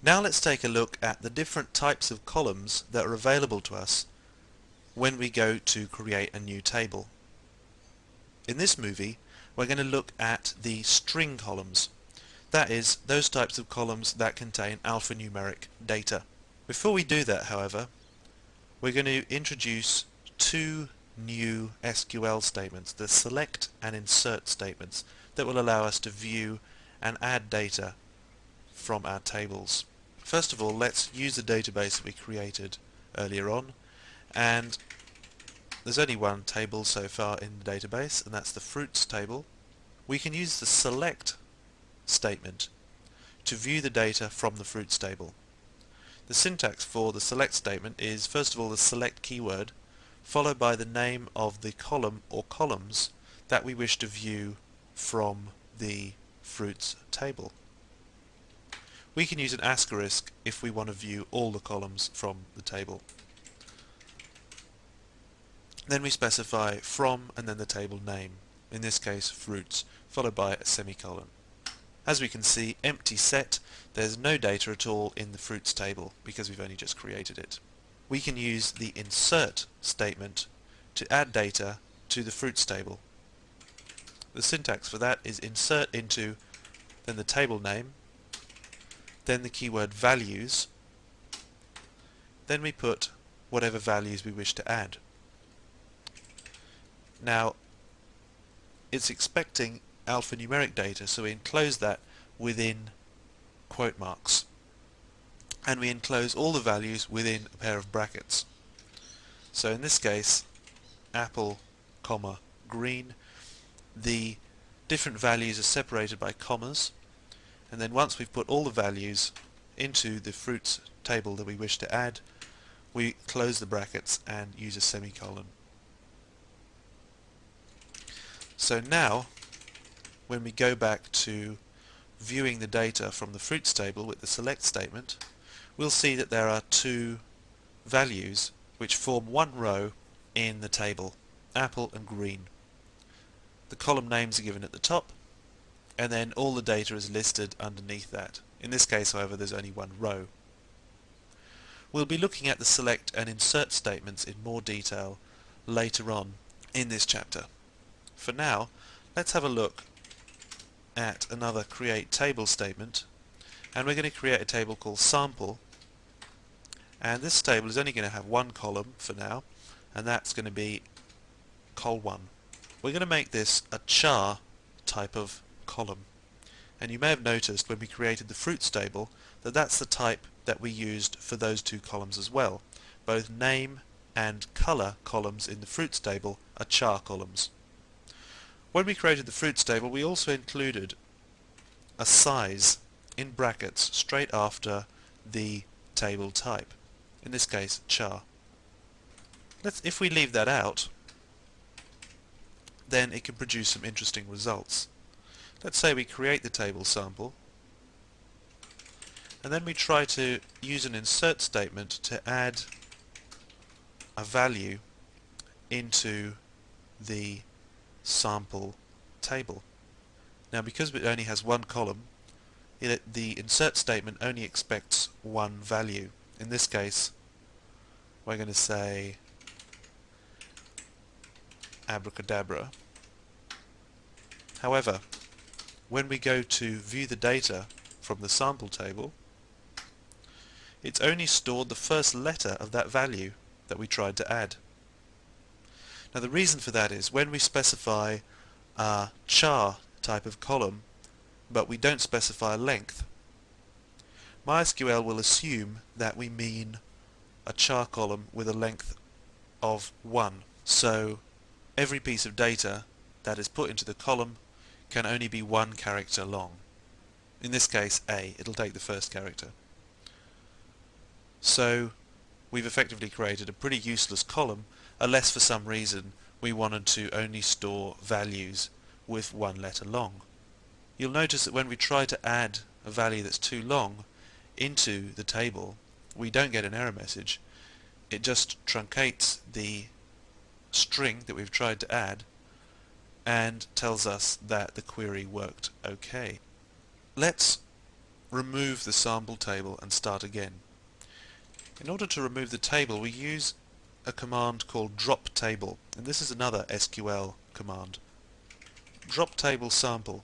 Now let's take a look at the different types of columns that are available to us when we go to create a new table. In this movie, we're going to look at the string columns. That is, those types of columns that contain alphanumeric data. Before we do that, however, we're going to introduce two new SQL statements, the select and insert statements, that will allow us to view and add data from our tables. First of all, let's use the database that we created earlier on, and there's only one table so far in the database, and that's the fruits table. We can use the select statement to view the data from the fruits table. The syntax for the select statement is first of all the select keyword followed by the name of the column or columns that we wish to view from the fruits table. We can use an asterisk if we want to view all the columns from the table. Then we specify from and then the table name, in this case fruits, followed by a semicolon. As we can see, empty set, there's no data at all in the fruits table because we've only just created it. We can use the insert statement to add data to the fruits table. The syntax for that is insert into, then the table name, then the keyword values, then we put whatever values we wish to add. Now, it's expecting alphanumeric data, so we enclose that within quote marks, and we enclose all the values within a pair of brackets. So in this case, apple, comma, green, the different values are separated by commas, and then once we've put all the values into the fruits table that we wish to add, we close the brackets and use a semicolon. So now, when we go back to viewing the data from the fruits table with the select statement, we'll see that there are two values which form one row in the table, apple and green. The column names are given at the top, and then all the data is listed underneath that. In this case, however, there's only one row. We'll be looking at the select and insert statements in more detail later on in this chapter. For now, let's have a look at another create table statement, and we're going to create a table called sample, and this table is only going to have one column for now, and that's going to be col1. We're going to make this a char type of column, and you may have noticed when we created the fruits table that that's the type that we used for those two columns as well. Both name and color columns in the fruits table are char columns. When we created the fruits table, we also included a size in brackets straight after the table type, in this case char. If we leave that out, then it can produce some interesting results. Let's say we create the table sample, and then we try to use an insert statement to add a value into the sample table. Now, because it only has one column, the insert statement only expects one value. In this case, we're going to say abracadabra. However, when we go to view the data from the sample table, it's only stored the first letter of that value that we tried to add. Now, the reason for that is when we specify a char type of column but we don't specify a length, MySQL will assume that we mean a char column with a length of 1. So every piece of data that is put into the column can only be one character long. In this case, A. It'll take the first character. So we've effectively created a pretty useless column unless for some reason we wanted to only store values with one letter long. You'll notice that when we try to add a value that's too long into the table, we don't get an error message. It just truncates the string that we've tried to add and tells us that the query worked okay. Let's remove the sample table and start again. In order to remove the table, we use a command called drop table, and this is another SQL command. Drop table sample